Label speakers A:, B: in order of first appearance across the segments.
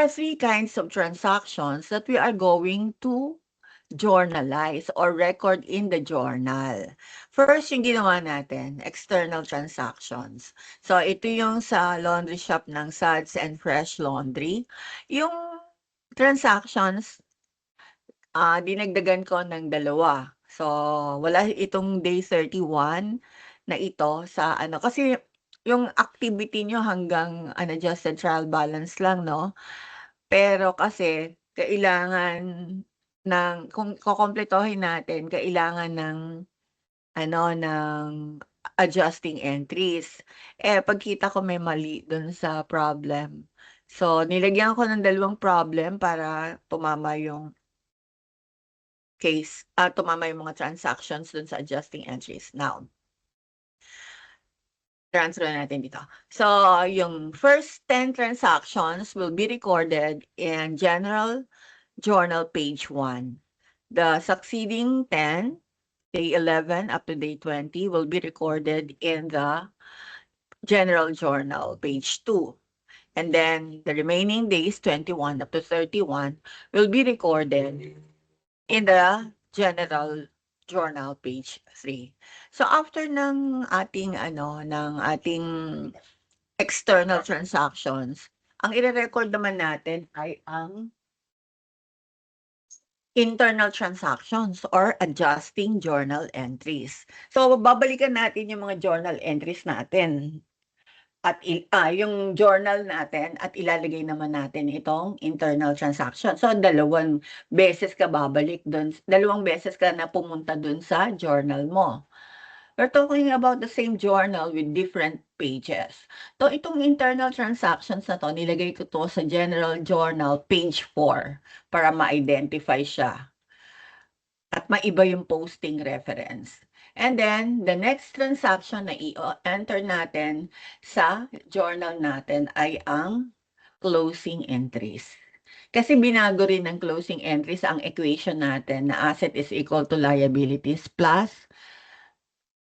A: are three kinds of transactions that we are going to journalize or record in the journal. First, yung ginawa natin, external transactions. So, ito yung sa laundry shop ng Suds and Fresh Laundry. Yung transactions, dinagdagan ko ng 2. So, wala itong day 31 na ito sa ano, kasi yung activity nyo hanggang unadjusted trial balance lang, no? Pero kasi kailangan ng kung kukumpletuhin natin, kailangan ng ano, ng adjusting entries. Pagkita ko may mali dun sa problem. So, nilagyan ko ng 2 problem para tumama yung case, tumama yung mga transactions dun sa adjusting entries. Now, transfer natin dito. So, yung first 10 transactions will be recorded in General Journal page 1. The succeeding 10, day 11 up to day 20, will be recorded in the General Journal page 2. And then the remaining days, 21 up to 31, will be recorded in the General Journal page 3. So after ng ating external transactions, ang ire-record naman natin ay ang internal transactions or adjusting journal entries. So babalikan natin yung mga journal entries natin at yung journal natin at ilalagay naman natin itong internal transaction. So 2 beses ka babalik dun, 2 beses ka na pumunta dun sa journal mo. We're talking about the same journal with different pages. So itong internal transactions na to, nilagay ko to sa general journal page 4 para ma-identify siya at maiba yung posting reference. And then, the next transaction na i-enter natin sa journal natin ay ang closing entries. Kasi binago rin ng closing entries ang equation natin na asset is equal to liabilities plus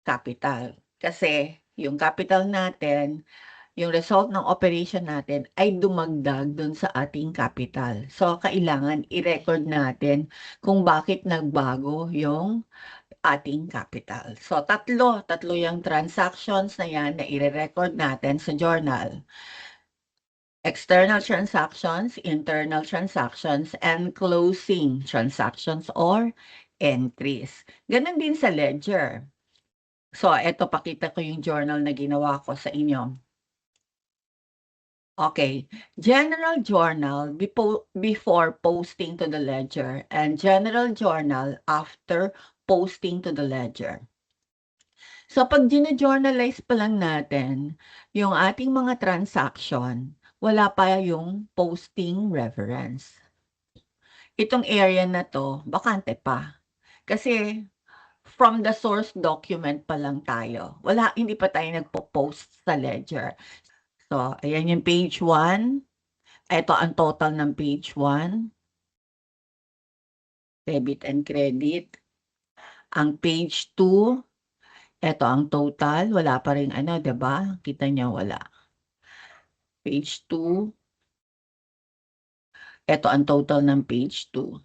A: capital. Kasi yung capital natin, yung result ng operation natin ay dumagdag dun sa ating capital. So, kailangan i-record natin kung bakit nagbago yung ating capital. So, tatlo yung transactions na yan na i-record natin sa journal. External transactions, internal transactions, and closing transactions or entries. Ganon din sa ledger. So, eto pakita ko yung journal na ginawa ko sa inyo. Okay, general journal before posting to the ledger and general journal after posting to the ledger. So pag gina-journalize pa lang natin yung ating mga transaction, wala pa yung posting reference. Itong area na to, bakante pa. Kasi from the source document pa lang tayo. Hindi pa tayo nagpo-post sa ledger. So, ayan yung page 1. Ito ang total ng page 1. Debit and credit. Ang page 2, ito ang total. Wala pa rin diba? Kita niyo wala. Page 2. Ito ang total ng page 2.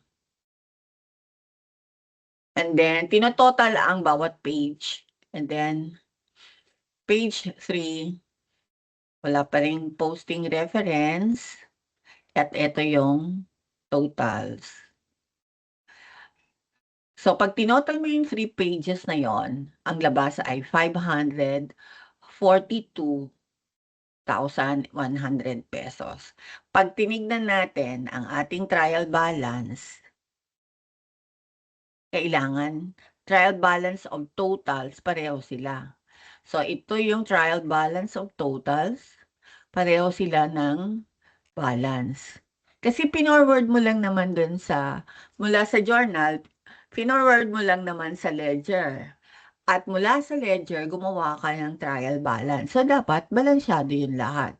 A: And then, tinototal ang bawat page. And then, page 3, wala pa rin posting reference. At ito yung totals. So, pag tinotal mo yung 3 pages na yon, ang labas ay 542,100 pesos. Pag tinignan natin ang ating trial balance, kailangan trial balance of totals, pareho sila. So, ito yung trial balance of totals, pareho sila ng balance. Kasi pinorward mo lang naman dun mula sa journal, pinorward mo lang naman sa ledger. At mula sa ledger, gumawa ka ng trial balance. So, dapat balansyado yun lahat.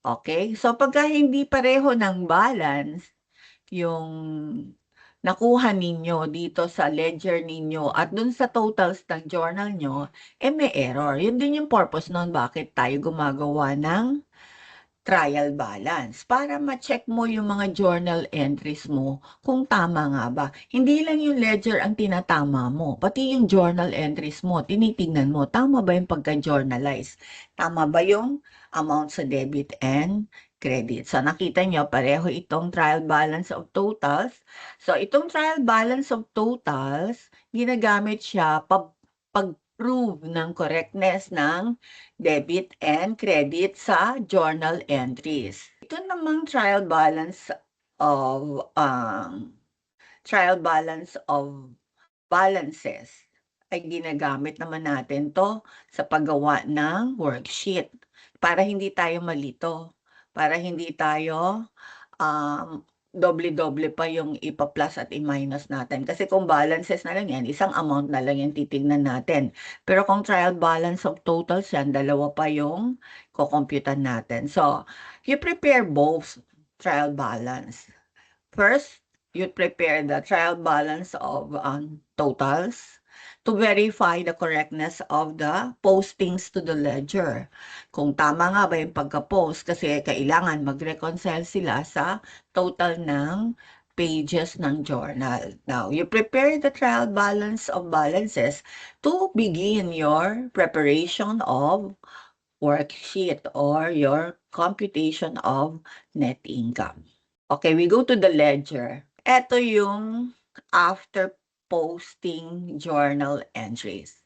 A: Okay? So, pagka hindi pareho ng balance, yung nakuha ninyo dito sa ledger ninyo at dun sa totals ng journal nyo, may error. Yun din yung purpose nun bakit tayo gumagawa ng trial balance para ma-check mo yung mga journal entries mo kung tama nga ba. Hindi lang yung ledger ang tinatama mo, pati yung journal entries mo, tinitingnan mo, tama ba yung pagka-journalize? Tama ba yung amount sa debit and credit? So nakita nyo, pareho itong trial balance of totals. So itong trial balance of totals, ginagamit siya pag-prove ng correctness ng debit and credit sa journal entries. Ito namang trial balance of balances ay ginagamit naman natin to sa paggawa ng worksheet para hindi tayo malito, para hindi tayo doble-doble pa yung ipa-plus at i-minus natin. Kasi kung balances na lang yan, isang amount na lang yung titignan natin. Pero kung trial balance of totals yan, dalawa pa yung kukomputan natin. So, you prepare both trial balance. First, you prepare the trial balance of totals to verify the correctness of the postings to the ledger. Kung tama nga ba yung pagka-post kasi kailangan mag-reconcile sila sa total ng pages ng journal. Now, you prepare the trial balance of balances to begin your preparation of worksheet or your computation of net income. Okay, we go to the ledger. Ito yung after posting journal entries.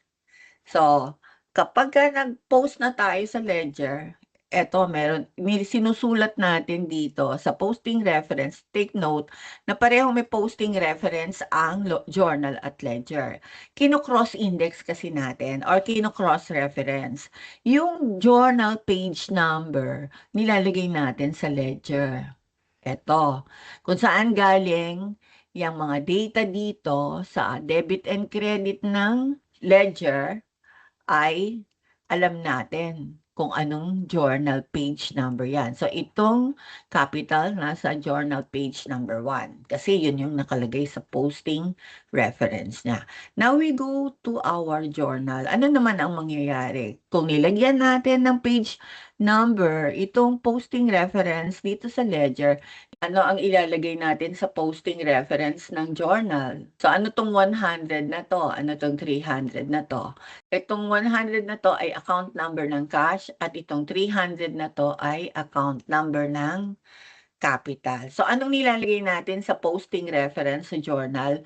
A: So, kapag nag-post na tayo sa ledger, eto may sinusulat natin dito sa posting reference, take note na pareho may posting reference ang journal at ledger. Kino-cross-index kasi natin or kino-cross-reference. Yung journal page number, nilalagay natin sa ledger. Eto, kung saan galing yung mga data dito sa debit and credit ng ledger, ay alam natin kung anong journal page number yan. So, itong capital nasa journal page number 1 kasi yun yung nakalagay sa posting reference niya. Now, we go to our journal. Ano naman ang mangyayari? Kung nilagyan natin ng page number, itong posting reference dito sa ledger, ano ang ilalagay natin sa posting reference ng journal? So, ano tong 100 na to? Ano tong 300 na to? Itong 100 na to ay account number ng cash at itong 300 na to ay account number ng capital. So, anong nilalagay natin sa posting reference sa journal?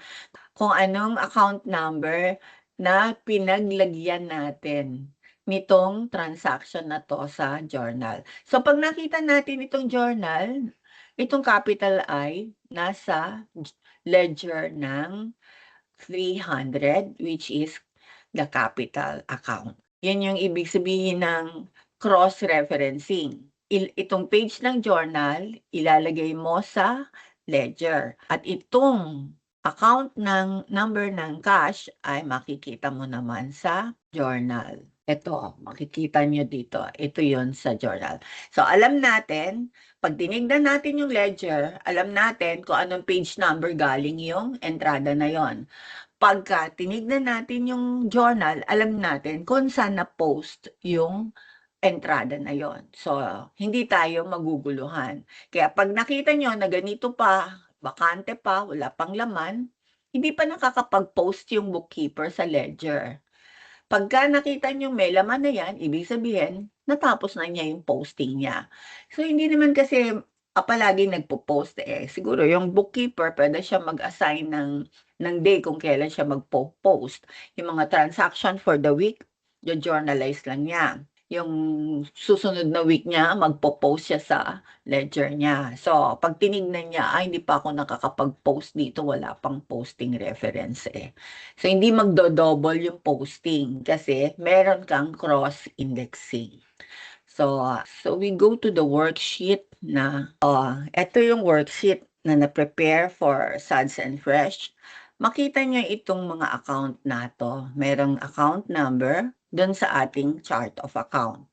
A: Kung anong account number na pinaglagyan natin nitong transaction na to sa journal. So, pag nakita natin itong journal, itong capital ay nasa ledger ng 300 which is the capital account. Yan yung ibig sabihin ng cross-referencing. Itong page ng journal, ilalagay mo sa ledger. At itong account ng number ng cash ay makikita mo naman sa journal. Ito, makikita nyo dito. Ito yon sa journal. So, alam natin, pag tinignan natin yung ledger, alam natin kung anong page number galing yung entrada na yon. Pagka tinignan natin yung journal, alam natin kung saan na-post yung entrada na yon. So, hindi tayo maguguluhan. Kaya pag nakita nyo na ganito pa, bakante pa, wala pang laman, hindi pa nakakapag-post yung bookkeeper sa ledger. Pagka nakita nyo may laman na yan, ibig sabihin, natapos na niya yung posting niya. So, hindi naman kasi palagi nagpo-post eh. Siguro yung bookkeeper, pwede siya mag-assign ng day kung kailan siya magpo-post. Yung mga transaction for the week, yung journalize lang niya. Yung susunod na week niya, magpo-post siya sa ledger niya. So, pag tinignan niya, hindi pa ako nakakapag-post dito, wala pang posting reference eh. So, hindi magdo-double yung posting kasi meron kang cross-indexing. So, we go to the worksheet na, ito yung worksheet na na-prepare for Suds and Fresh. Makita nyo itong mga account na to. Merong account number dun sa ating chart of account.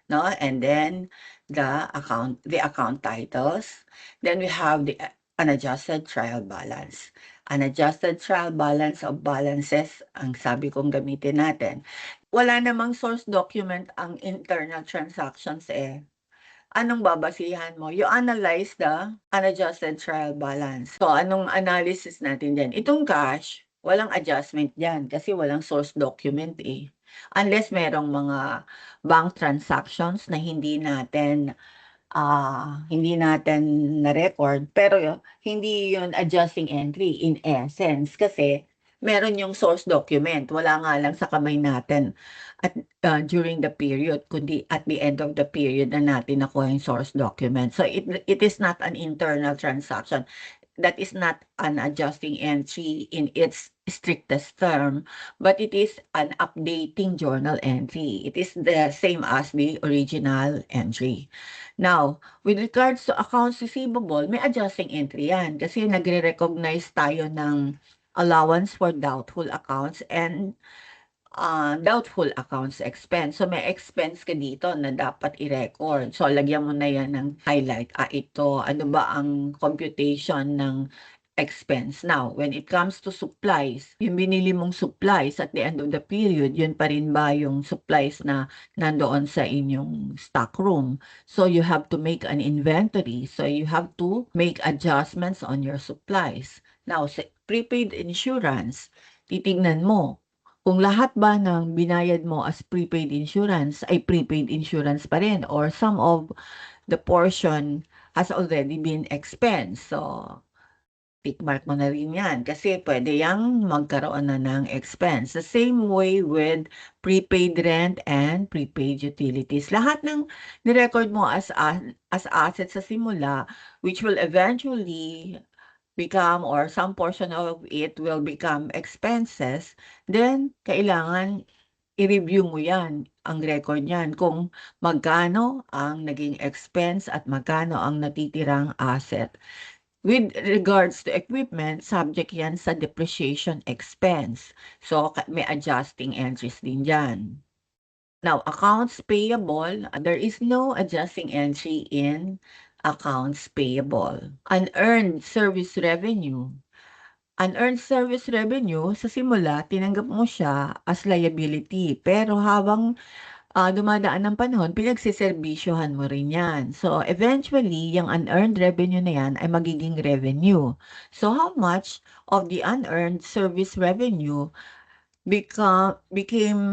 A: No? And then, the account titles. Then we have the unadjusted trial balance. Unadjusted trial balance of balances, ang sabi kong gamitin natin. Wala namang source document ang internal transactions eh. anong babasihan mo? You analyze the unadjusted trial balance. So, anong analysis natin diyan? Itong cash, walang adjustment diyan kasi walang source document, eh. Unless merong mga bank transactions na hindi natin na-record, pero hindi yun adjusting entry in essence kasi meron yung source document. Wala nga lang sa kamay natin at during the period, kundi at the end of the period na natin nakuha yung source document. So it is not an internal transaction. That is not an adjusting entry in its strictest term, but it is an updating journal entry. It is the same as the original entry. Now, with regards to accounts receivable, may adjusting entry yan kasi nagre-recognize tayo ng allowance for doubtful accounts and doubtful accounts expense. So, may expense ka dito na dapat i-record. So, lagyan mo na yan ng highlight. Ito, ano ba ang computation ng expense? Now, when it comes to supplies, yung binili mong supplies at the end of the period, yun pa rin ba yung supplies na nandoon sa inyong stock room? So, you have to make an inventory. So, you have to make adjustments on your supplies. Now, sa prepaid insurance, titignan mo kung lahat ba ng binayad mo as prepaid insurance ay prepaid insurance pa rin or some of the portion has already been expensed. So, tick mark mo na rin yan kasi pwede yang magkaroon na ng expense. The same way with prepaid rent and prepaid utilities. Lahat ng nirecord mo as assets sa simula, which will eventually become or some portion of it will become expenses, then kailangan i-review mo yan, ang record niyan, kung magkano ang naging expense at magkano ang natitirang asset. With regards to equipment, subject yan sa depreciation expense. So, may adjusting entries din dyan. Now, accounts payable, there is no adjusting entry in accounts payable. Unearned service revenue. Unearned service revenue, sa simula, tinanggap mo siya as liability. Pero habang dumadaan ng panahon, pinagsiservisyohan mo rin yan. So, eventually, yung unearned revenue na yan ay magiging revenue. So, how much of the unearned service revenue became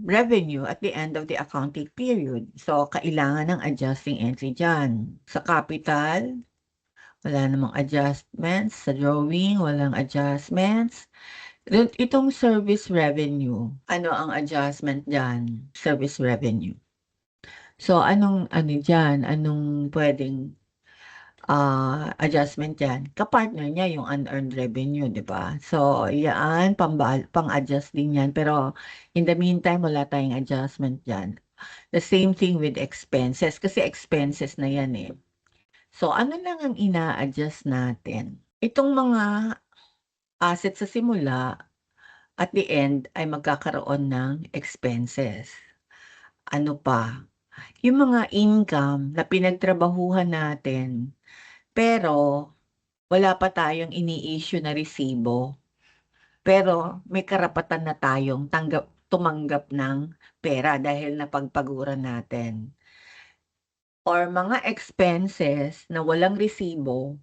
A: revenue at the end of the accounting period? So, kailangan ng adjusting entry dyan. Sa capital, wala namang adjustments. Sa drawing, walang adjustments. Itong service revenue, ano ang adjustment dyan? Service revenue. So, anong ano dyan? Anong pwedeng adjustment dyan? Kapartner niya yung unearned revenue, di ba? So, yan, pang-adjust din yan. Pero, in the meantime, wala tayong adjustment dyan. The same thing with expenses, kasi expenses na yan eh. So, ano lang ang ina-adjust natin? Itong mga assets sa simula, at the end ay magkakaroon ng expenses. Ano pa? Yung mga income na pinagtrabahuhan natin, pero wala pa tayong ini-issue na resibo, pero may karapatan na tayong tumanggap ng pera dahil napagpaguran natin. Or mga expenses na walang resibo,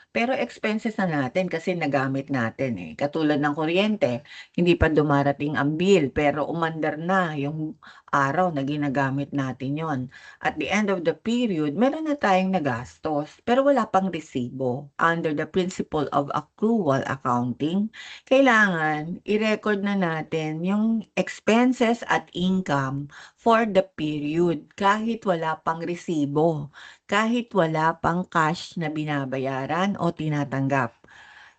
A: pero expenses na natin kasi nagamit natin eh. Katulad ng kuryente, hindi pa dumarating ang bill pero umandar na yung araw na ginagamit natin yon. At the end of the period, meron na tayong nagastos pero wala pang resibo. Under the principle of accrual accounting, kailangan i-record na natin yung expenses at income for the period kahit wala pang resibo, kahit wala pang cash na binabayaran o tinatanggap.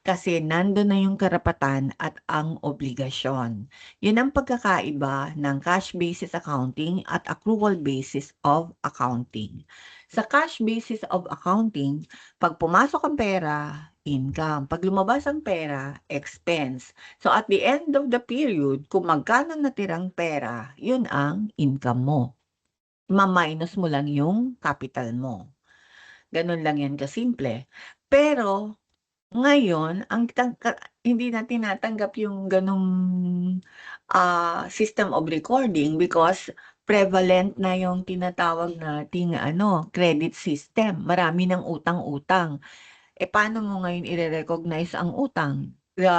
A: Kasi nandun na yung karapatan at ang obligasyon. Yun ang pagkakaiba ng cash basis accounting at accrual basis of accounting. Sa cash basis of accounting, pag pumasok ang pera, income. Pag lumabas ang pera, expense. So at the end of the period, kung magkano natirang pera, yun ang income mo. Ma-minus mo lang yung capital mo. Ganun lang yan kasimple. Pero, ngayon, hindi na tinatanggap yung ganong system of recording because prevalent na yung tinatawag nating credit system. Marami ng utang-utang. Paano mo ngayon ire-recognize ang utang? The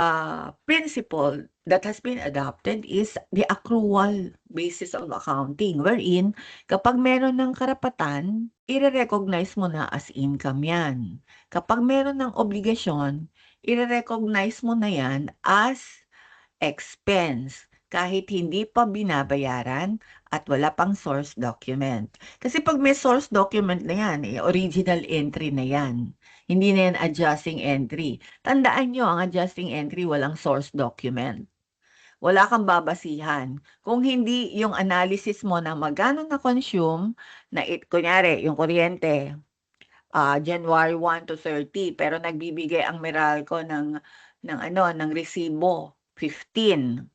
A: principle that has been adopted is the accrual basis of accounting, wherein kapag meron ng karapatan, ire-recognize mo na as income yan. Kapag meron ng obligasyon, ire-recognize mo na yan as expense kahit hindi pa binabayaran at wala pang source document. Kasi pag may source document na yan, original entry na yan. Hindi na yan adjusting entry. Tandaan nyo, ang adjusting entry walang source document. Wala kang babasihan. Kung hindi yung analysis mo na magkano na-consume, kunyari, yung kuryente, January 1 to 30, pero nagbibigay ang Meralco ng resibo, 15.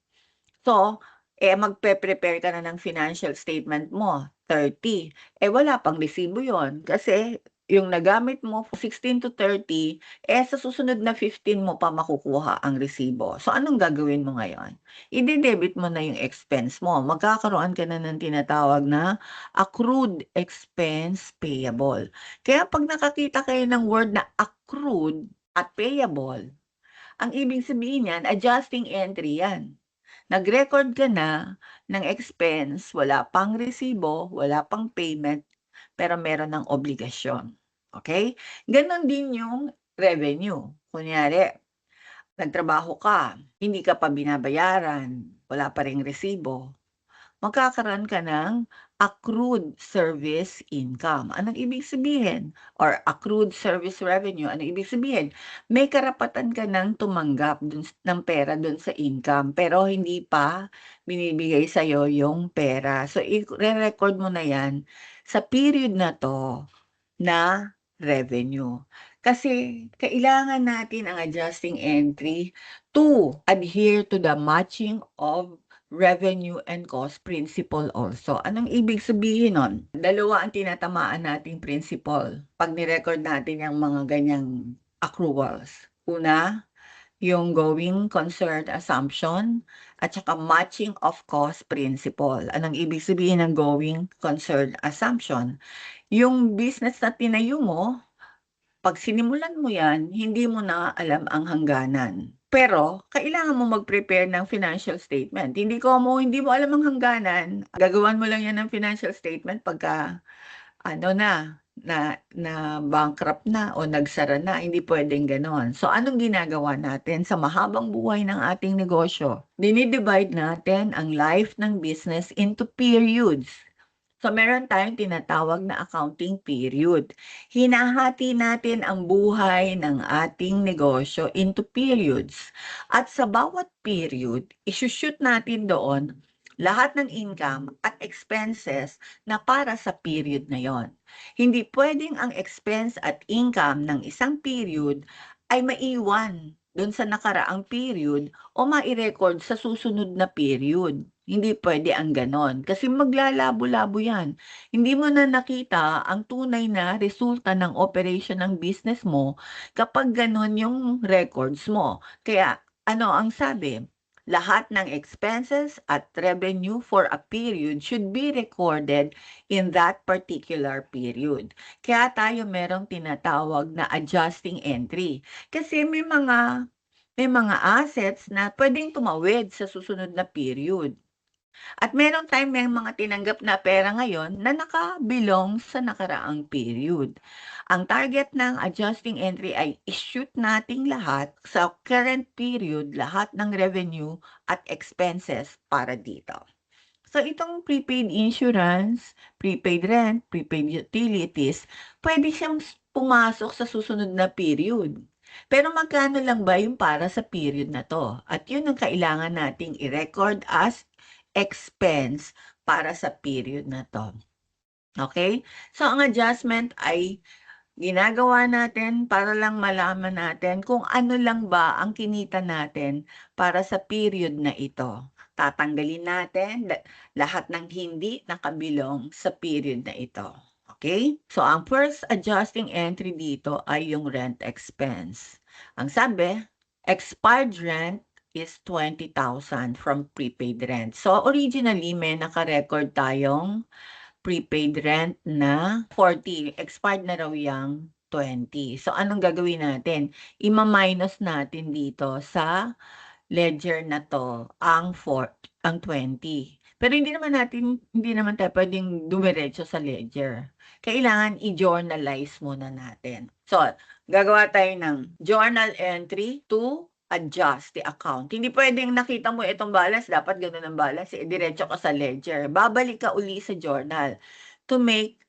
A: So, magpe-prepare ka na ng financial statement mo, 30. Wala pang resibo yon kasi yung nagamit mo 16 to 30, sa susunod na 15 mo pa makukuha ang resibo. So, anong gagawin mo ngayon? I-debit mo na yung expense mo. Magkakaroon ka na ng tinatawag na accrued expense payable. Kaya pag nakakita kayo ng word na accrued at payable, ang ibig sabihin yan, adjusting entry yan. Nag-record ka na ng expense, wala pang resibo, wala pang payment, pero meron ng obligasyon. Okay? Ganon din yung revenue. Kunyari, nagtrabaho ka, hindi ka pa binabayaran, wala pa ring resibo, magkakaroon ka ng accrued service income. Anong ibig sabihin? Or accrued service revenue. Anong ibig sabihin? May karapatan ka ng tumanggap ng pera dun sa income, pero hindi pa binibigay sa'yo yung pera. So, i-record mo na yan sa period na to na revenue. Kasi kailangan natin ang adjusting entry to adhere to the matching of revenue and cost principle also. Anong ibig sabihin nun? Dalawa ang tinatamaan nating principle pag ni-record natin yung mga ganyang accruals. Una, yung going concern assumption at saka matching of cost principle. Anong ibig sabihin ng going concern assumption? Yung business na tinayo mo, pag sinimulan mo yan, hindi mo na alam ang hangganan. Pero, kailangan mo mag-prepare ng financial statement. Hindi mo alam ang hangganan, gagawan mo lang yan ng financial statement pagka, na bankrupt na o nagsara na, hindi pwedeng ganon. So, anong ginagawa natin sa mahabang buhay ng ating negosyo? Dinidivide natin ang life ng business into periods. So, meron tayong tinatawag na accounting period. Hinahati natin ang buhay ng ating negosyo into periods. At sa bawat period, isushoot natin doon lahat ng income at expenses na para sa period na yon. Hindi pwedeng ang expense at income ng isang period ay maiwan doon sa nakaraang period o mai-record sa susunod na period. Hindi pwede ang ganon. Kasi maglalabo-labo yan. Hindi mo na nakita ang tunay na resulta ng operation ng business mo kapag ganon yung records mo. Kaya, ang sabi? Lahat ng expenses at revenue for a period should be recorded in that particular period. Kaya tayo merong tinatawag na adjusting entry. Kasi may mga assets na pwedeng tumawid sa susunod na period. At meron tayong may mga tinanggap na pera ngayon na nakabilong sa nakaraang period. Ang target ng adjusting entry ay i-shoot nating lahat sa current period, lahat ng revenue at expenses para dito. So, itong prepaid insurance, prepaid rent, prepaid utilities, pwede siyang pumasok sa susunod na period. Pero magkano lang ba yung para sa period na to? At yun ang kailangan nating i-record as expense para sa period na to. Okay? So, ang adjustment ay ginagawa natin para lang malaman natin kung ano lang ba ang kinita natin para sa period na ito. Tatanggalin natin lahat ng hindi nakabilong sa period na ito. Okay? So, ang first adjusting entry dito ay yung rent expense. Ang sabi, expired rent is 20,000 from prepaid rent. So, originally, may naka-record tayong prepaid rent na 40. Expired na raw yung 20. So, anong gagawin natin? Ima-minus natin dito sa ledger na 'to ang 20. Pero hindi naman tayo puwedeng dumiretso sa ledger. Kailangan i-journalize muna natin. So, gagawa tayo ng journal entry to adjust the account. Hindi puwedeng nakita mo itong balance, dapat gano'n ang balance, diretso ka sa ledger. Babalik ka uli sa journal to make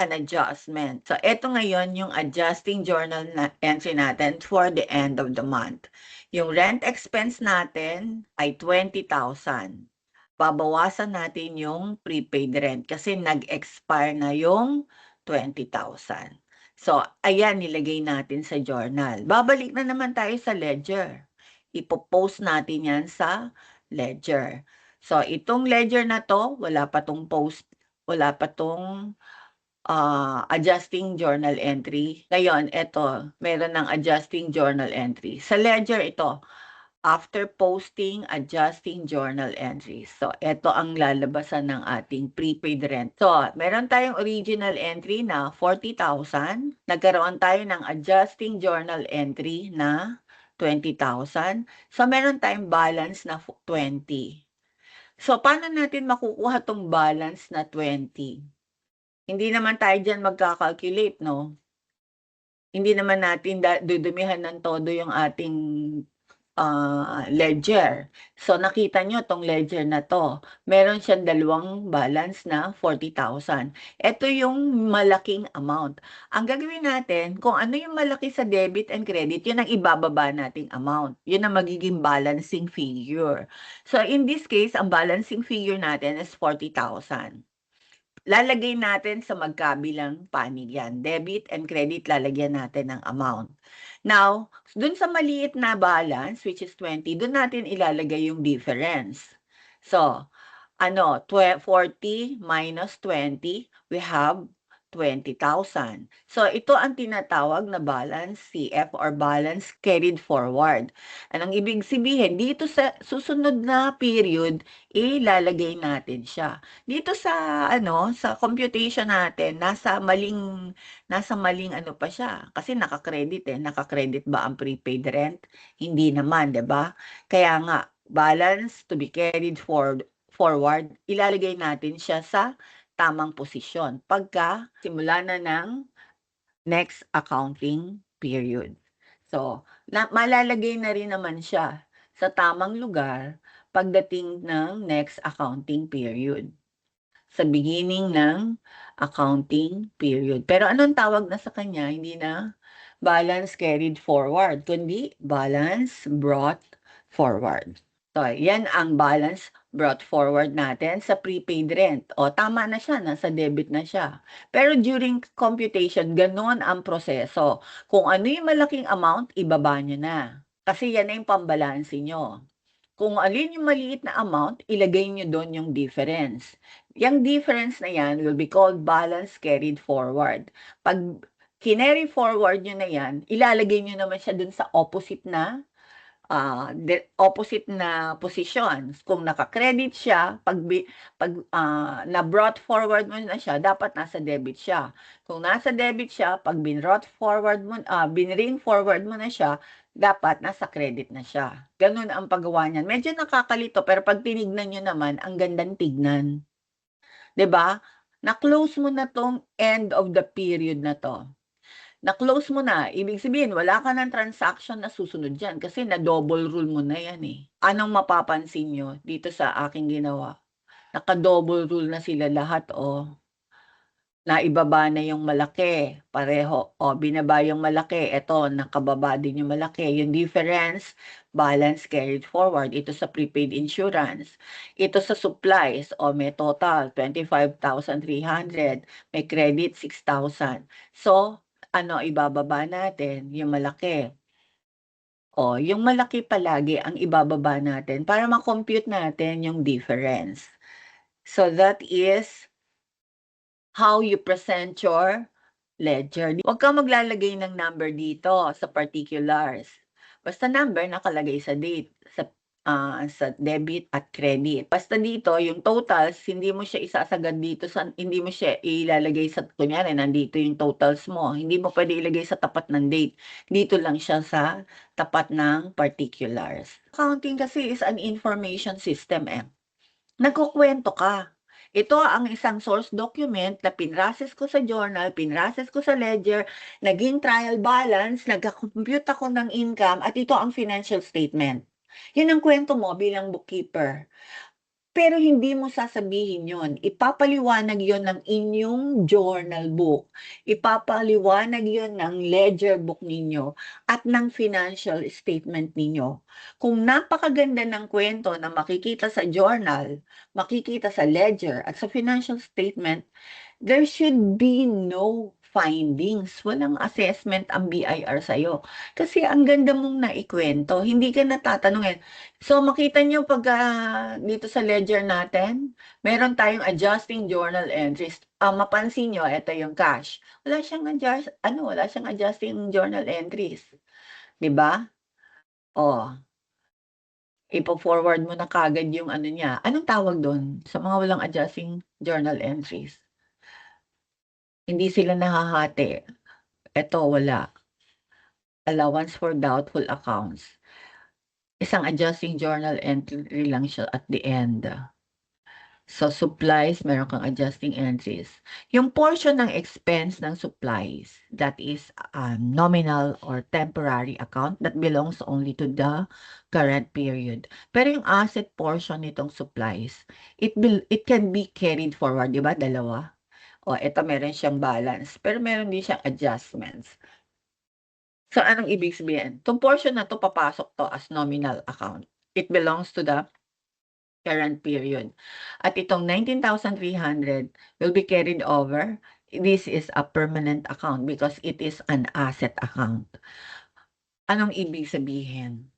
A: an adjustment. So, eto ngayon yung adjusting journal entry natin for the end of the month. Yung rent expense natin ay 20,000. Babawasan natin yung prepaid rent kasi nag-expire na yung 20,000. So, ayan, nilagay natin sa journal. Babalik na naman tayo sa ledger. Ipo-post natin yan sa ledger. So, itong ledger na to, wala pa tong adjusting journal entry. Ngayon, ito, meron ng adjusting journal entry. Sa ledger ito, after posting, adjusting journal entries. So, ito ang lalabasan ng ating prepaid rent. So, meron tayong original entry na 40,000. Nagkaroon tayo ng adjusting journal entry na 20,000. So, meron tayong balance na 20. So, paano natin makukuha tong balance na 20? Hindi naman tayo diyan magka-calculate, no? Hindi naman natin dudumihan ng todo yung ating ledger. So, nakita nyo tong ledger na 'to, meron siyang dalawang balance na 40,000. Ito yung malaking amount. Ang gagawin natin, kung ano yung malaki sa debit and credit, yun ang ibababa nating amount. Yun ang magiging balancing figure. So, in this case, ang balancing figure natin is 40,000. Lalagay natin sa magkabilang panig yan. Debit and credit, lalagyan natin ng amount. Now, dun sa maliit na balance, which is 20, dun natin ilalagay yung difference. So, 40 minus 20, we have 20,000. So, ito ang tinatawag na balance CF or balance carried forward. Anong ibig sabihin? Dito sa susunod na period, ilalagay natin siya. Dito sa sa computation natin, nasa maling ano pa siya kasi naka-credit Naka-credit ba ang prepaid rent? Hindi naman, 'di ba? Kaya nga balance to be carried forward, ilalagay natin siya sa tamang posisyon pagka simula na ng next accounting period. So, malalagay na rin naman siya sa tamang lugar pagdating ng next accounting period. Sa beginning ng accounting period. Pero anong tawag na sa kanya? Hindi na balance carried forward, kundi balance brought forward. So, yan ang balance brought forward natin sa prepaid rent. O, tama na siya, nasa debit na siya. Pero during computation, ganon ang proseso. Kung ano yung malaking amount, ibaba nyo na. Kasi yan na yung pambalansi nyo. Kung alin yung maliit na amount, ilagay nyo doon yung difference. Yung difference na yan will be called balance carried forward. Pag kinary forward nyo na yan, ilalagay nyo naman siya doon sa opposite na posisyon. Kung naka-credit siya, pag na-brought forward mo na siya, dapat nasa debit siya. Kung nasa debit siya, pag binring forward mo na siya, dapat nasa credit na siya. Ganun ang paggawa niyan. Medyo nakakalito, pero pag tinignan nyo naman, ang gandang tignan. 'Di ba? Na-close mo na tong end of the period na 'to. Na-close mo na, ibig sabihin wala ka ng transaction na susunod diyan kasi na-double rule mo na 'yan, eh. Anong mapapansin niyo dito sa aking ginawa? Naka-double rule na sila lahat, Naibaba na yung malaki, pareho. Binaba yung malaki, eto nakababa din yung malaki. Yung difference, balance carried forward. Ito sa prepaid insurance. Ito sa supplies, may total 25,300. May credit 6,000. So, ibababa natin? Yung malaki. Yung malaki palagi ang ibababa natin para ma-compute natin yung difference. So, that is how you present your ledger. Huwag kang maglalagay ng number dito sa particulars. Basta number nakalagay sa date, sa debit at credit. Basta dito yung totals hindi mo siya isasagad dito hindi mo siya ilalagay sa kunyari nandito yung totals mo, hindi mo pwede ilagay sa tapat ng date. Dito lang siya sa tapat ng particulars. Accounting kasi is an information system nagkukuwento ka. Ito ang isang source document na pinrases ko sa journal, pinrases ko sa ledger, naging trial balance, nagka-compute ako ng income at ito ang financial statement. Yun ang kwento mo bilang bookkeeper. Pero hindi mo sasabihin yon. Ipapaliwanag yon ng inyong journal book. Ipapaliwanag yon ng ledger book ninyo at ng financial statement ninyo. Kung napakaganda ng kwento na makikita sa journal, makikita sa ledger at sa financial statement, there should be no findings. Walang assessment ang BIR sa'yo. Kasi ang ganda mong naikwento, hindi ka natatanungin. So makita niyo pag dito sa ledger natin, meron tayong adjusting journal entries. Mapansin niyo, ito yung cash. Wala siyang wala siyang adjusting journal entries, 'di ba? Oh, ipo-forward mo na kagad yung ano niya. Anong tawag doon sa mga walang adjusting journal entries? Hindi sila nahahati. Ito wala. Allowance for doubtful accounts. Isang adjusting journal entry lang siya at the end. So, supplies, meron kang adjusting entries. Yung portion ng expense ng supplies, that is nominal or temporary account that belongs only to the current period. Pero yung asset portion nitong supplies, it can be carried forward, di ba? Dalawa. O, ito meron siyang balance, pero meron din siyang adjustments. So, anong ibig sabihin? Itong portion na to papasok to as nominal account. It belongs to the current period. At itong 19,300 will be carried over. This is a permanent account because it is an asset account. Anong ibig sabihin?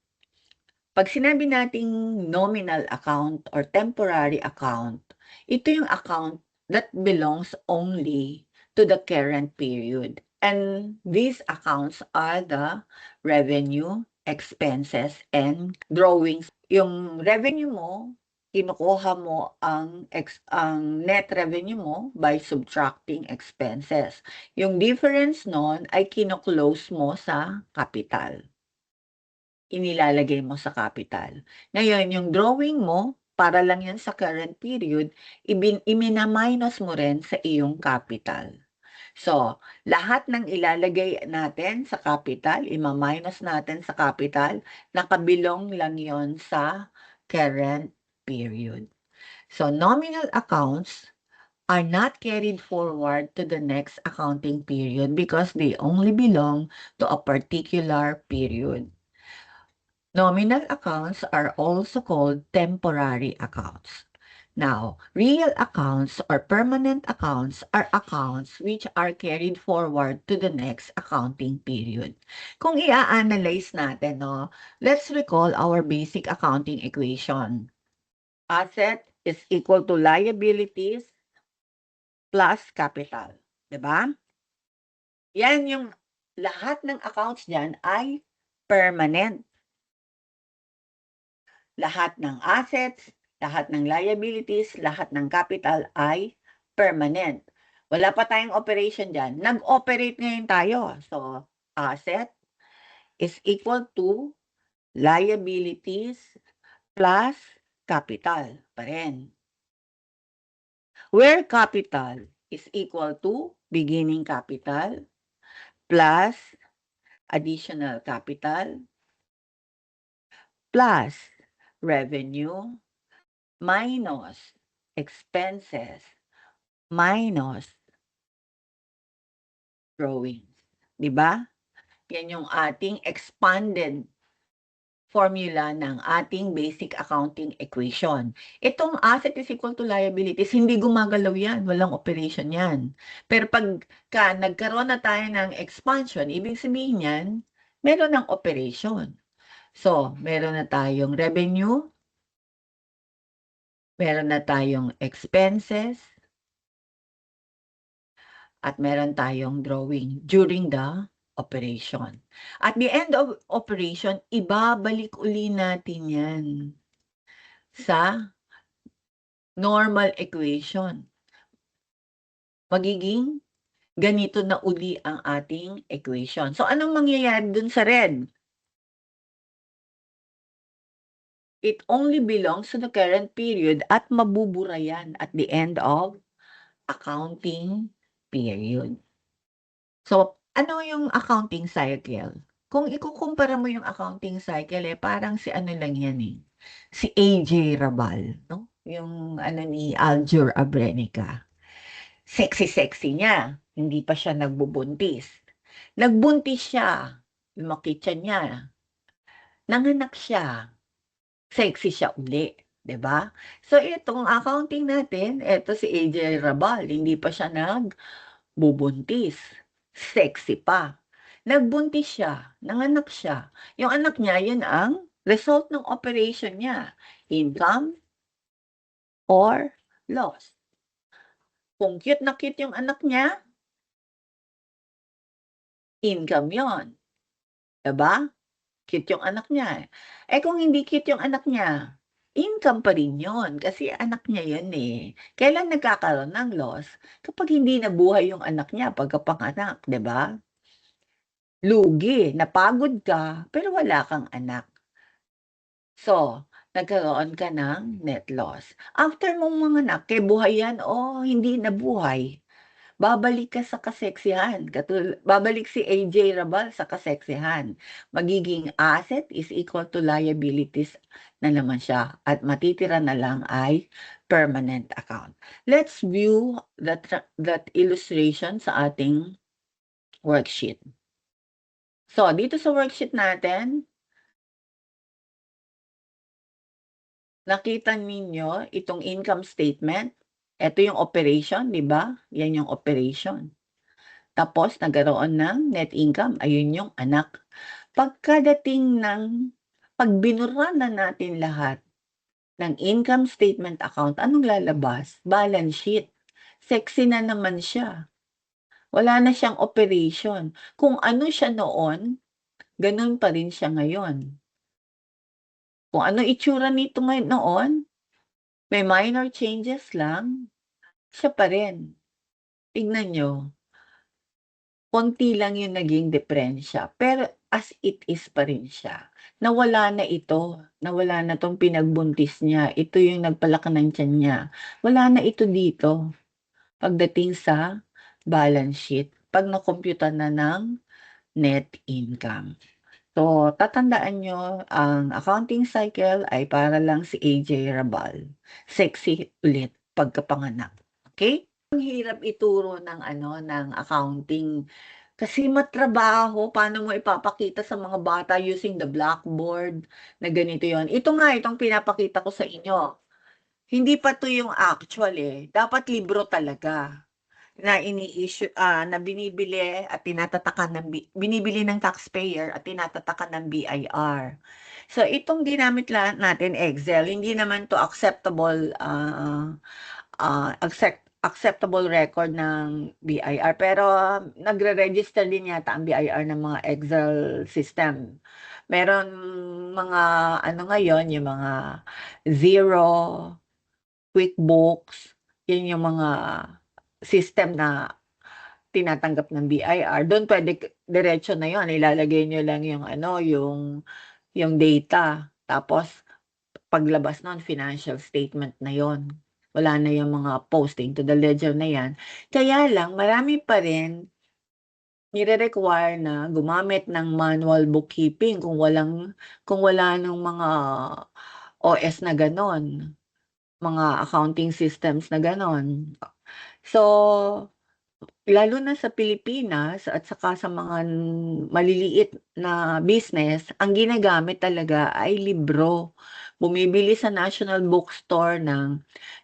A: Pag sinabi nating nominal account or temporary account, ito yung account that belongs only to the current period. And these accounts are the revenue, expenses, and drawings. Yung revenue mo, kinukuha mo ang net revenue mo by subtracting expenses. Yung difference nun ay kino-close mo sa capital. Inilalagay mo sa capital. Ngayon, yung drawing mo, para lang yan sa current period, imina-minus mo rin sa iyong capital. So, lahat ng ilalagay natin sa capital, ima-minus natin sa capital, nakabilong lang yon sa current period. So, nominal accounts are not carried forward to the next accounting period because they only belong to a particular period. Nominal accounts are also called temporary accounts. Now, real accounts or permanent accounts are accounts which are carried forward to the next accounting period. Kung i-analyze natin, no, let's recall our basic accounting equation. Asset is equal to liabilities plus capital. Diba? Yan yung lahat ng accounts dyan ay permanent. Lahat ng assets, lahat ng liabilities, lahat ng capital ay permanent. Wala pa tayong operation dyan. Nag-operate ngayon tayo. So, asset is equal to liabilities plus capital pa rin. Where capital is equal to beginning capital plus additional capital plus revenue minus expenses minus drawings. 'Di ba? Yan yung ating expanded formula ng ating basic accounting equation. Itong asset is equal to liabilities, hindi gumagalaw yan. Walang operation yan. Pero pagka nagkaroon na tayo ng expansion, ibig sabihin yan, meron ng operation. So, meron na tayong revenue, meron na tayong expenses, at meron tayong drawing during the operation. At the end of operation, ibabalik uli natin yan sa normal equation. Magiging ganito na uli ang ating equation. So, anong mangyayari dun sa red? It only belongs to the current period at mabubura yan at the end of accounting period. So, ano yung accounting cycle? Kung ikukumpara mo yung accounting cycle, parang si ano lang yan si A.J. Rabal, no? Yung ano ni Aljur Abrenica. Sexy-sexy niya, hindi pa siya nagbubuntis. Nagbuntis siya, lumaki tiyan niya, nanganak siya, sexy siya uli, 'di ba? So itong accounting natin, eto si A.J. Rabal, hindi pa siya nagbubuntis, sexy pa. Nagbuntis siya, nanganak siya. Yung anak niya, yun ang result ng operation niya, income or loss. Kung cute na cute yung anak niya, income yon, 'di ba? Cute yung anak niya. Eh, kung hindi cute yung anak niya, income pa rin yun kasi anak niya yun Kailan nagkakaroon ng loss? Kapag hindi nabuhay yung anak niya pagkapanganak, 'di ba? Lugi, napagod ka, pero wala kang anak. So, nagkaroon ka ng net loss. After mong manganak, buhay yan o hindi nabuhay, babalik ka sa kaseksihan. Babalik si A.J. Rabal sa kaseksihan. Magiging asset is equal to liabilities na naman siya. At matitira na lang ay permanent account. Let's view that illustration sa ating worksheet. So, dito sa worksheet natin, nakita ninyo itong income statement. Ito yung operation, di ba? Yan yung operation. Tapos nagkaroon ng net income, ayun yung anak. Pagkadating ng binura na natin lahat ng income statement account, anong lalabas? Balance sheet. Sexy na naman siya. Wala na siyang operation. Kung ano siya noon, ganun pa rin siya ngayon. Kung ano itsura nito ngayon noon, may minor changes lang, siya pa rin. Tignan nyo, konti lang yung naging diferensya, pero as it is pa rin siya. Nawala na ito, nawala na 'tong pinagbuntis niya, ito yung nagpalaki ng tiyan niya. Wala na ito dito, pagdating sa balance sheet, 'pag nakompyutan na ng net income. So, tatandaan niyo ang accounting cycle ay para lang si A.J. Rabal. Sexy ulit pagkapanganak, okey? Ang hirap ituro ng ng accounting kasi matrabaho, paano mo ipapakita sa mga bata using the blackboard na ganito yon. Ito nga, itong pinapakita ko sa inyo, hindi pa 'to yung actual, dapat libro talaga na na binibili at tinatatakan ng binibili ng taxpayer at tinatatakan ng BIR. So, itong ginamit natin Excel, hindi naman 'to acceptable, acceptable record ng BIR, pero nagre-register din yata ang BIR ng mga Excel system. Meron mga ngayon, yung mga Xero, QuickBooks, yun yung mga system na tinatanggap ng BIR. Doon pwede diretso na yun, ilalagay niyo lang yung yung data. Tapos paglabas nun, financial statement na yon. Wala na yung mga posting to the ledger na yan. Kaya lang, marami pa rin nire-require na gumamit ng manual bookkeeping kung wala ng mga OS na gano'n, mga accounting systems na gano'n. So, lalo na sa Pilipinas at saka sa mga maliliit na business, ang ginagamit talaga ay libro. Bumibili sa National Bookstore ng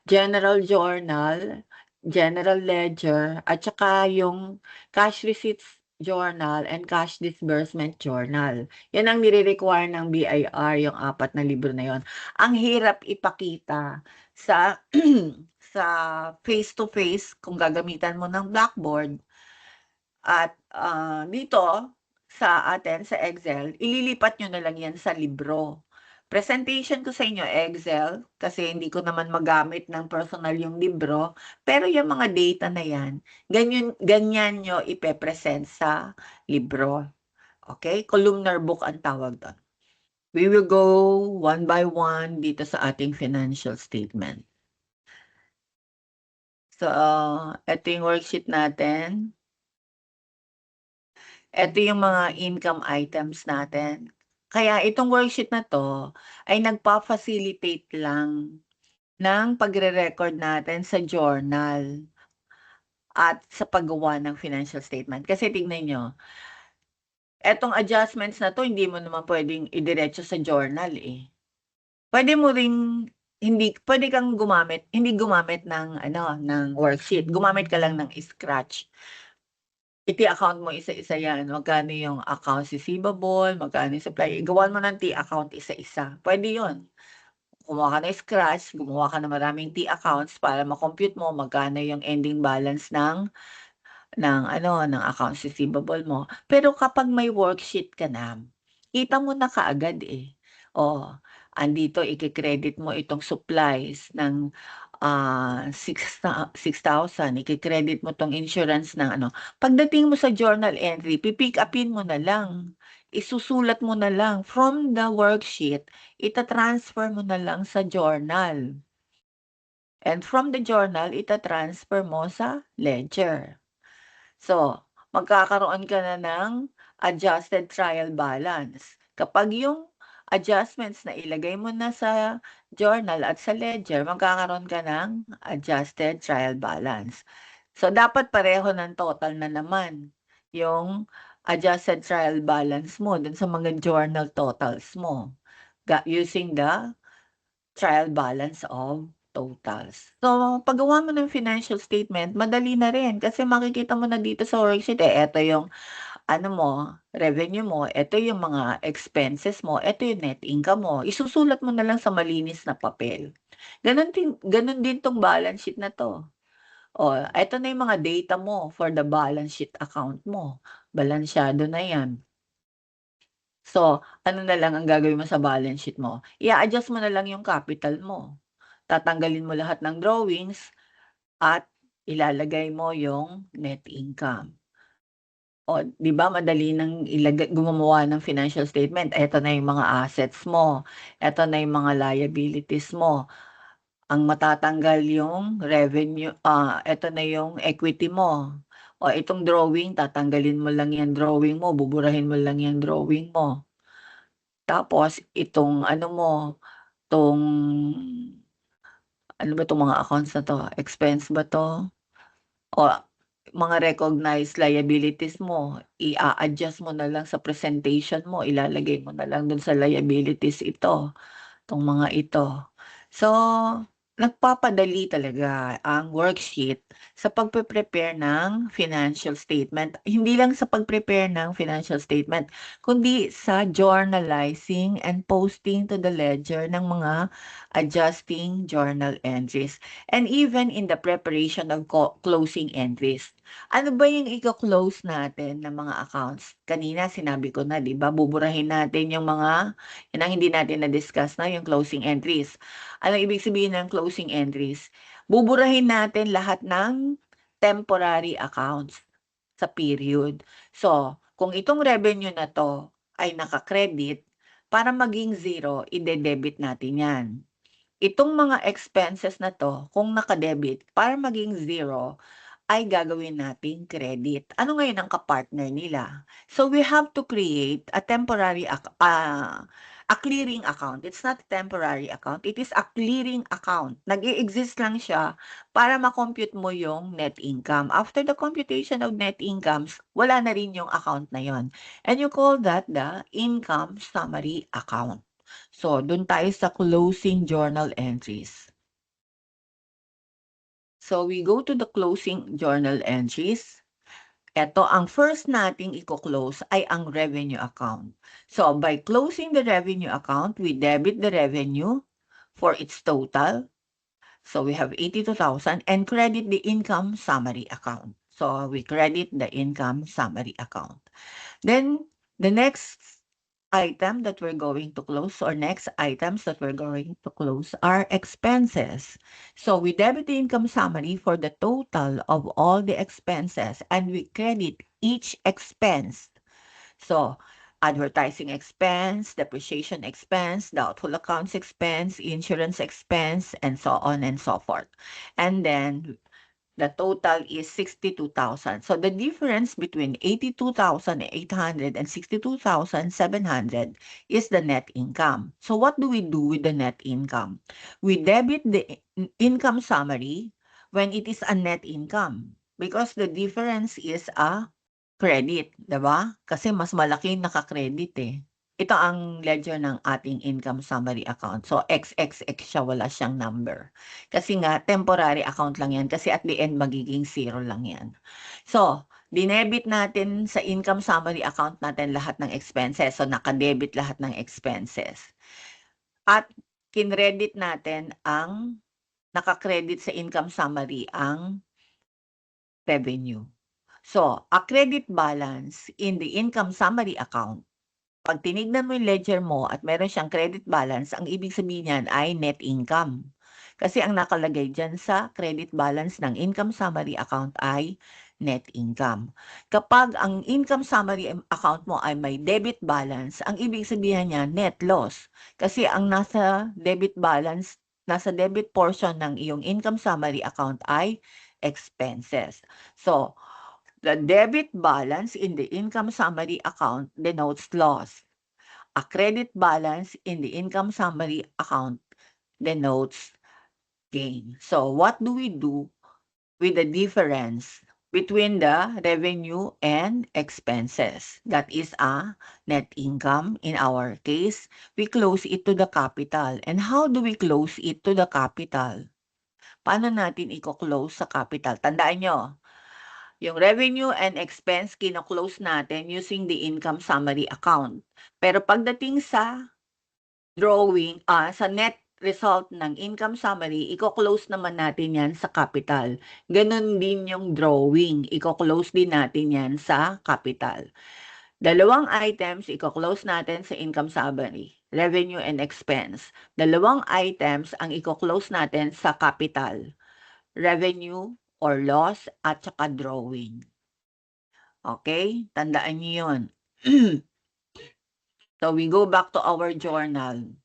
A: General Journal, General Ledger, at saka yung Cash Receipts Journal and Cash Disbursement Journal. Yan ang nire-require ng BIR, yung 4 na libro na yon. Ang hirap ipakita sa sa face-to-face kung gagamitan mo ng blackboard at dito sa atin sa Excel, ililipat nyo na lang yan sa libro. Presentation ko sa inyo Excel kasi hindi ko naman magamit ng personal yung libro, pero yung mga data na yan, ganyan nyo ipe-present sa libro. Okay? Columnar book ang tawag doon. We will go one by one dito sa ating financial statement. So, ito yung worksheet natin. Ito yung mga income items natin. Kaya itong worksheet na 'to ay nagfa-facilitate lang ng pagre-record natin sa journal at sa paggawa ng financial statement. Kasi tignan niyo, etong adjustments na 'to hindi mo naman puwedeng idiretso sa journal, eh. Puwede mo ring puwede kang hindi gumamit ng ano, ng worksheet, gumamit ka lang ng scratch. Iti-account mo isa-isa 'yan, magkano yung accounts receivable, magkano yung supply, gawan mo ng T-account isa-isa, puwede 'yun. Kumuha ka ng scratch, gumawa ka ng maraming T-accounts para ma-compute mo magkano yung ending balance ng ano, ng accounts receivable mo. Pero kapag may worksheet ka na, kita mo na kaagad, eh. Oh, andito ike-credit mo itong supplies ng, 6,000, ike-credit mo 'tong insurance ng ano. Pagdating mo sa journal entry, pipick upin mo na lang, isusulat mo na lang from the worksheet, ita-transfer mo na lang sa journal. And from the journal, ita-transfer mo sa ledger. So, magkakaroon ka na ng adjusted trial balance. Kapag yung adjustments na ilagay mo na sa journal at sa ledger, magkakaroon ka ng adjusted trial balance. So, dapat pareho ng total na naman yung adjusted trial balance mo dun sa mga journal totals mo using the trial balance of totals. So, paggawa mo ng financial statement, madali na rin kasi makikita mo na dito sa worksheet, eh, eto yung ano mo, revenue mo, eto yung mga expenses mo, eto yung net income mo. Isusulat mo na lang sa malinis na papel. Ganun din 'tong balance sheet na 'to. Oh, eto na yung mga data mo for the balance sheet account mo. Balansyado na 'yan. So, ano na lang ang gagawin mo sa balance sheet mo, i-a-adjust mo na lang yung capital mo. Tatanggalin mo lahat ng drawings at ilalagay mo yung net income. O, 'di ba madali nang gumawa ng financial statement, eto na yung mga assets mo, eto na yung mga liabilities mo. Ang matatanggal yung revenue, eto na yung equity mo. O itong drawing tatanggalin mo lang yang drawing mo, buburahin mo lang yang drawing mo. Tapos itong ano mo, 'tong ano ba 'tong mga accounts na 'to, expense ba 'to? O mga recognized liabilities mo, i-a-adjust mo na lang sa presentation mo, ilalagay mo na lang dun sa liabilities ito. 'Tong mga ito. So, nagpapadali talaga ang worksheet sa pagpe-prepare ng financial statement. Hindi lang sa pag-prepare ng financial statement, kundi sa journalizing and posting to the ledger ng mga adjusting journal entries, and even in the preparation of closing entries. Ano ba yung iko-close natin ng mga accounts? Kanina sinabi ko na, 'di ba, buburahin natin yung mga yun ang hindi natin na-discuss na yung closing entries. Anong ibig sabihin ng closing entries? Buburahin natin lahat ng temporary accounts sa period. So, kung itong revenue na 'to ay naka-credit, para maging zero, ide-debit natin 'yan. Itong mga expenses na 'to, kung naka-debit, para maging zero, ay gagawin nating credit. Ano ngayon ang ka-partner nila? So we have to create a clearing account. It's not a temporary account, it is a clearing account. Nag-e-exist lang siya para ma-compute mo yung net income. After the computation of net incomes, wala na rin yung account na yon. And you call that the income summary account. So, dun tayo sa closing journal entries. So, we go to the closing journal entries. Eto, ang first nating iko-close ay ang revenue account. So, by closing the revenue account, we debit the revenue for its total. So, we have 82,000 and credit the income summary account. So, we credit the income summary account. Then, The next item that we're going to close, or next items that we're going to close, are expenses. So we debit the income summary for the total of all the expenses and we credit each expense. So advertising expense, depreciation expense, doubtful accounts expense, insurance expense, and so on and so forth. And then the total is 62,000. So the difference between 82,800 and 62,700 is the net income. So what do we do with the net income? We debit the income summary when it is a net income because the difference is a credit, 'di ba? Kasi mas malaki yung naka-credit eh. Ito ang ledger ng ating income summary account. So XXX siya, wala siyang number. Kasi nga temporary account lang 'yan kasi at the end magiging 0 lang 'yan. So, dinebit natin sa income summary account natin lahat ng expenses. So naka-debit lahat ng expenses. At kinredit natin ang naka-credit sa income summary ang revenue. So, a credit balance in the income summary account, pag tinignan mo yung ledger mo at meron siyang credit balance, ang ibig sabihin niyan ay net income. Kasi ang nakalagay dyan sa credit balance ng income summary account ay net income. Kapag ang income summary account mo ay may debit balance, ang ibig sabihin niya net loss. Kasi ang nasa debit balance, nasa debit portion ng iyong income summary account ay expenses. So, the debit balance in the income summary account denotes loss. A credit balance in the income summary account denotes gain. So what do we do with the difference between the revenue and expenses? That is a net income. In our case, we close it to the capital. And how do we close it to the capital? Paano natin i-close sa capital? Tandaan nyo, yung revenue and expense, kino-close natin using the income summary account. Pero pagdating sa drawing, sa net result ng income summary, iko-close naman natin yan sa capital. Ganon din yung drawing, iko-close din natin yan sa capital. Dalawang items, iko-close natin sa income summary, revenue and expense. Dalawang items ang iko-close natin sa capital, revenue or loss at saka drawing. Okay? Tandaan niyo yun. So, we go back to our journal.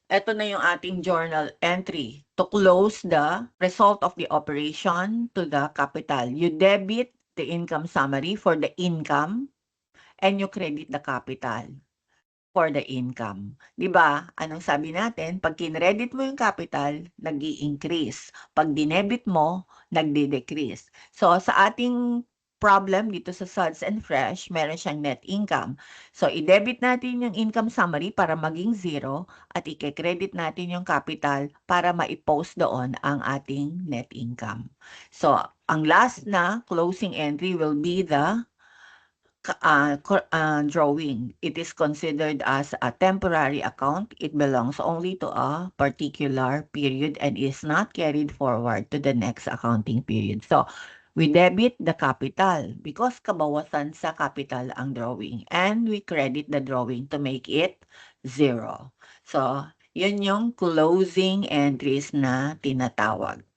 A: Ito na yung ating journal entry. To close the result of the operation to the capital, you debit the income summary for the income and you credit the capital for the income. Diba? Anong sabi natin? Pag kinredit mo yung capital, nag-i-increase. Pag dinebit mo, nagdi-decrease. So, sa ating problem dito sa Suds and Fresh, meron siyang net income. So, i-debit natin yung income summary para maging 0 at i-credit natin yung capital para ma-post doon ang ating net income. So, ang last na closing entry will be the drawing. It is considered as a temporary account. It belongs only to a particular period and is not carried forward to the next accounting period. So, we debit the capital because kabawasan sa capital ang drawing and we credit the drawing to make it 0. So, yun yung closing entries na tinatawag.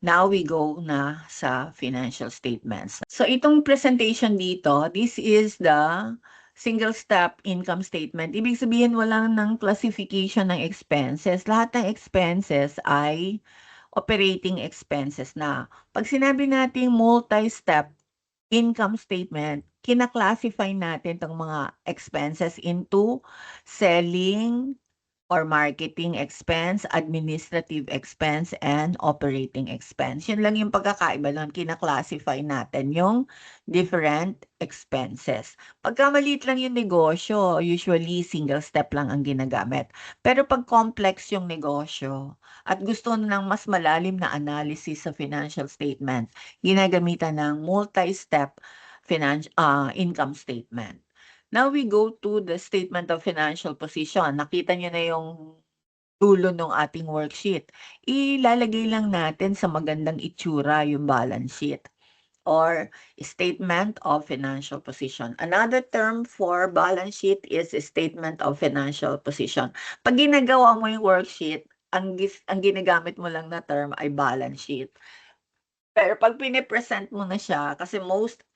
A: Now we go na sa financial statements. So itong presentation dito, this is the single step income statement. Ibig sabihin wala ng classification ng expenses. Lahat ng expenses ay operating expenses na. Pag sinabi nating multi-step income statement, kina-classify natin itong mga expenses into selling, or marketing expense, administrative expense, and operating expense. Yun lang yung pagkakaiba nun. Kina-classify natin yung different expenses. Pagka maliit lang yung negosyo, usually single step lang ang ginagamit. Pero pag complex yung negosyo at gusto ng mas malalim na analysis sa financial statements, ginagamitan ng multi-step income statement. Now we go to the statement of financial position. Nakita niyo na yung dulo ng ating worksheet. Ilalagay lang natin sa magandang itsura yung balance sheet. or statement of financial position. Another term for balance sheet is statement of financial position. Pag ginagawa mo yung worksheet, ang ginagamit mo lang na term ay balance sheet. Pero pag pine-present mo na siya, kasi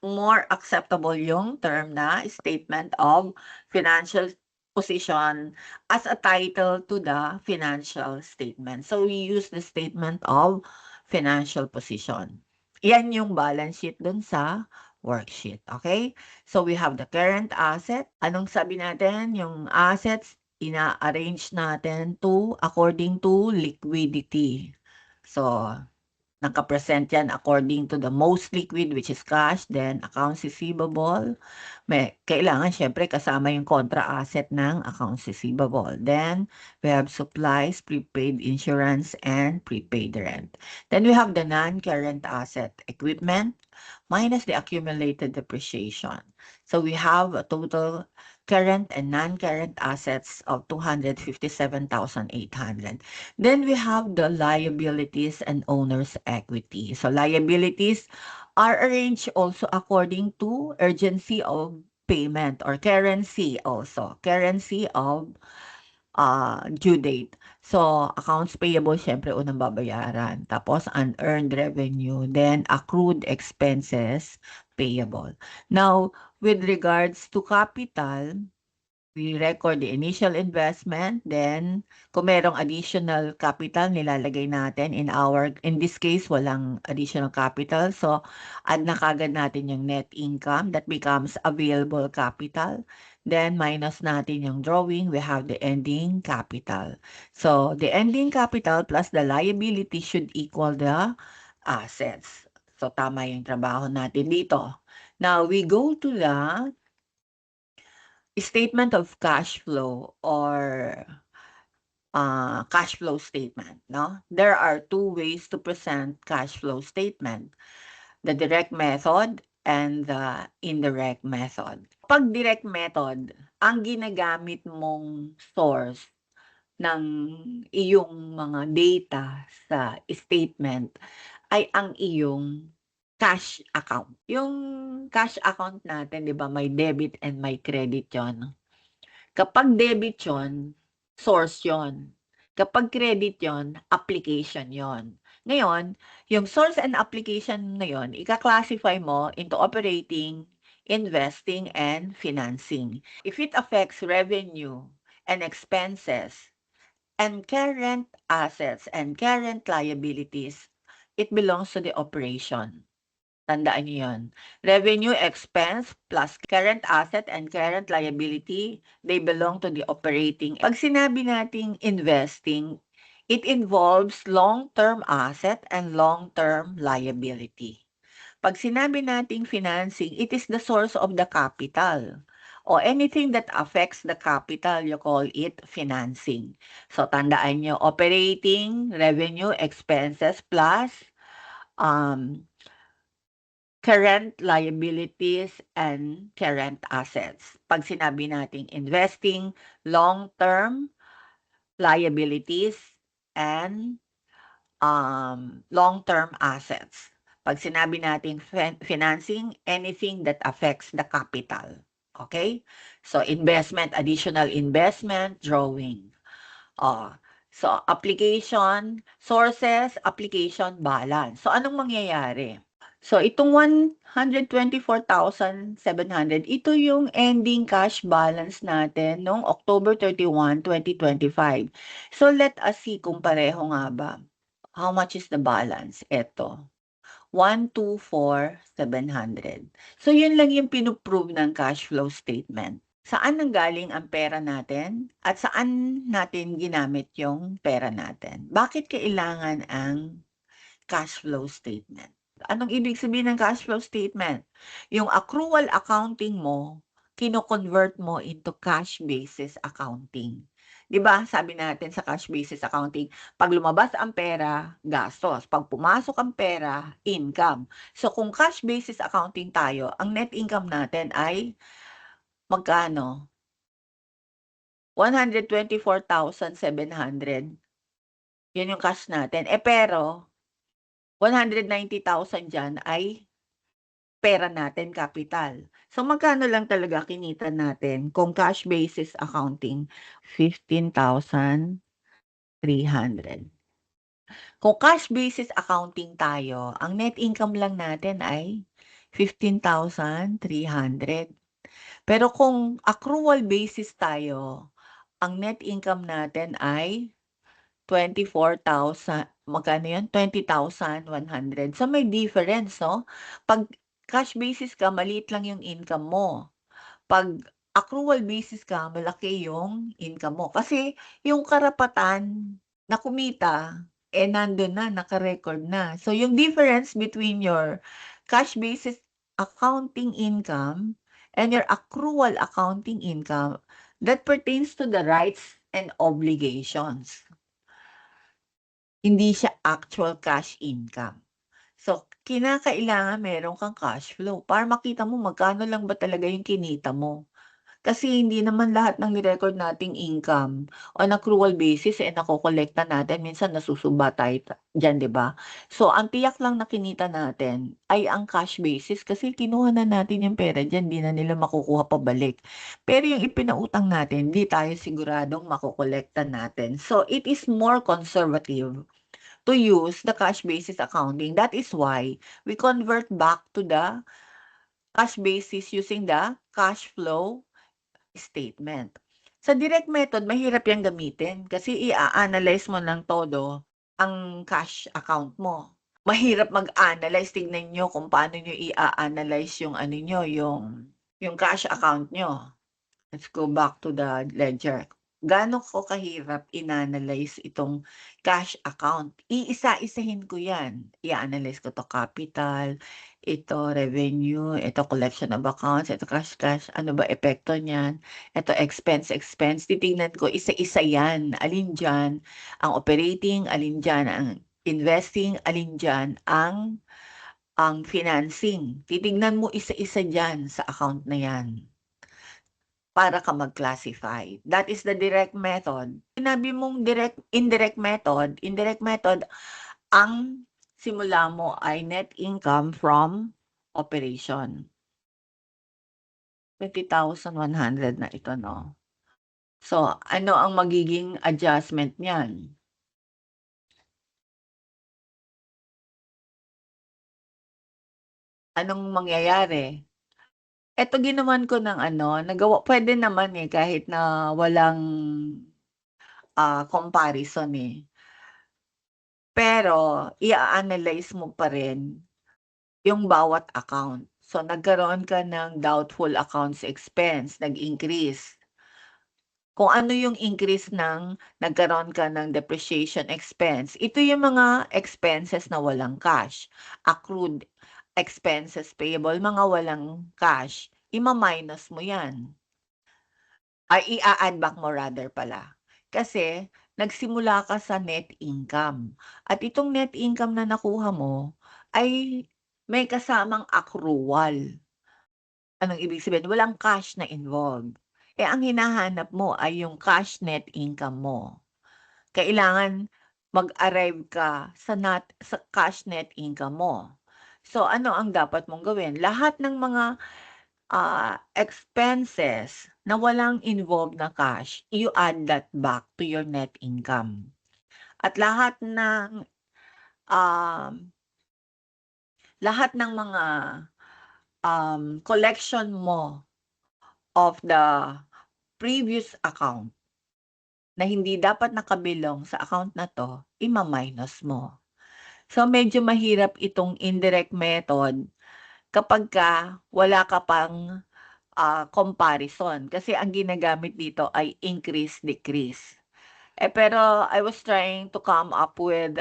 A: more acceptable yung term na statement of financial position as a title to the financial statement. So we use the statement of financial position. Yan yung balance sheet dun sa worksheet. Okay? So we have the current asset. Anong sabi natin? Yung assets, ina-arrange natin according to liquidity. So, naka-present yan according to the most liquid, which is cash, then accounts receivable. Kailangan syempre kasama yung contra asset ng accounts receivable. Then we have supplies, prepaid insurance, and prepaid rent. Then we have the non-current asset, equipment, minus the accumulated depreciation. So we have a total current and non-current assets of 257,800. Then we have the liabilities and owner's equity. So liabilities are arranged also according to urgency of payment or currency also. Currency of due date. So, accounts payable, syempre, unang babayaran. Tapos, unearned revenue. Then, accrued expenses payable. Now, with regards to capital, we record the initial investment, then kung merong additional capital, nilalagay natin in this case, walang additional capital. So, add na kagad natin yung net income that becomes available capital. Then, minus natin yung drawing, we have the ending capital. So, the ending capital plus the liability should equal the assets. So, tama yung trabaho natin dito. Now, we go to the statement of cash flow or cash flow statement, no? There are two ways to present cash flow statement, the direct method and the indirect method. Pag direct method, ang ginagamit mong source ng iyong mga data sa statement ay ang iyong cash account. Yung cash account natin, 'di ba, may debit and may credit 'yon. Kapag debit 'yon, source 'yon. Kapag credit 'yon, application 'yon. Ngayon, yung source and application na 'yon, ika-classify mo into operating, investing, and financing. If it affects revenue and expenses and current assets and current liabilities, it belongs to the operation. Tandaan niyo yun. Revenue, expense, plus current asset and current liability, they belong to the operating. Pag sinabi nating investing, it involves long-term asset and long-term liability. Pag sinabi nating financing, it is the source of the capital. O anything that affects the capital, you call it financing. So, tandaan nyo, operating, revenue, expenses, plus current liabilities and current assets. Pag sinabi nating investing, long-term liabilities and long-term assets. Pag sinabi nating financing, anything that affects the capital. Okay? So, investment, additional investment, drawing. So, application, sources, application, balance. So, anong mangyayari? So, itong 124,700, ito yung ending cash balance natin noong October 31, 2025. So, let us see kung pareho nga ba. How much is the balance? Ito. 124,700. So, yun lang yung pinuprove ng cash flow statement. Saan nanggaling ang pera natin at saan natin ginamit yung pera natin? Bakit kailangan ang cash flow statement? Anong ibig sabihin ng cash flow statement? Yung accrual accounting mo, kino-convert mo into cash basis accounting. 'Di ba? Sabi natin sa cash basis accounting, pag lumabas ang pera, gastos. Pag pumasok ang pera, income. So kung cash basis accounting tayo, ang net income natin ay magkano? 124,700. Yun yung cash natin. Pero 190,000 diyan ay pera natin, capital. So, magkano lang talaga kinita natin kung cash basis accounting? 15,300. Kung cash basis accounting tayo, ang net income lang natin ay 15,300. Pero kung accrual basis tayo, ang net income natin ay 24,000, magkano 'yun, 20,100. So, may difference 'no? 'Pag cash basis ka, maliit lang yung income mo. 'Pag accrual basis ka, malaki yung income mo. Kasi yung karapatan na kumita, nandun na, naka-record na. So, yung difference between your cash basis accounting income and your accrual accounting income, that pertains to the rights and obligations. Hindi siya actual cash income. So, kinakailangan meron kang cash flow para makita mo magkano lang ba talaga yung kinita mo. Kasi hindi naman lahat ng ni-record nating income on accrual basis, nakolekta natin. Minsan nasusumba tayo diyan, 'di ba? So, ang tiyak lang na kinita natin ay ang cash basis kasi kinuha na natin yung pera diyan, 'di na nila makukuha pabalik. Pero yung ipinautang natin, 'di tayo siguradong makokolekta natin. So, it is more conservative to use the cash basis accounting. That is why we convert back to the cash basis using the cash flow statement. Sa direct method, mahirap 'yang gamitin kasi i-a-analyze mo ng todo ang cash account mo. Mahirap mag-analyze, tignan niyo kung paano niyo i-a-analyze yung ano niyo, yung cash account niyo. Let's go back to the ledger. Gaano ko kahirap in-analyze itong cash account? Iisa-isahin ko 'yan. I-a-analyze ko 'to capital, ito revenue, ito collection of accounts, ito cash. Ano ba epekto niyan? Ito expense. Titingnan ko isa-isa 'yan. Alin diyan ang operating, alin diyan ang investing, alin diyan ang financing. Titingnan mo isa-isa diyan sa account na 'yan. Para ka mag-classify. That is the direct method. Sinabi mong indirect method, ang simula mo ay net income from operation. 20,100 na ito 'no. So, ano ang magiging adjustment niyan? Anong mangyayari? Eto ginawan ko ng ano, puwede naman, kahit na walang, comparison, Pero i-a-analyze mo pa rin yung bawat account. So, nagkaroon ka ng doubtful accounts expense, nag-increase. Kung ano yung increase ng nagkaroon ka ng depreciation expense, ito yung mga expenses na walang cash. Accrued expenses payable, mga walang cash, ima-minus mo yan. Ay, i-a-add back mo rather pala. Kasi nagsimula ka sa net income at itong net income na nakuha mo ay may kasamang accrual. Anong ibig sabihin? Walang cash na involved. Ang hinahanap mo ay yung cash net income mo. Kailangan mag-arrive ka sa cash net income mo. So, ano ang dapat mong gawin? Lahat ng mga expenses na walang involved na cash, you add that back to your net income. At um, lahat ng mga collection mo of the previous account na hindi dapat nakabilong sa account na 'to, ima-minus mo. So, medyo mahirap itong indirect method kapagka wala ka pang comparison kasi ang ginagamit dito ay increase, decrease. Pero I was trying to come up with,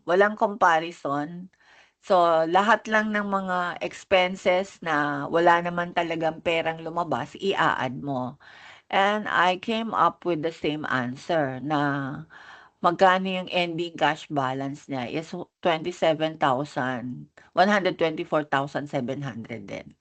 A: walang comparison. So, lahat lang ng mga expenses na wala naman talagang perang lumabas, i-a-add mo. And I came up with the same answer na magkano yung ending cash balance niya is 27,124,700 din.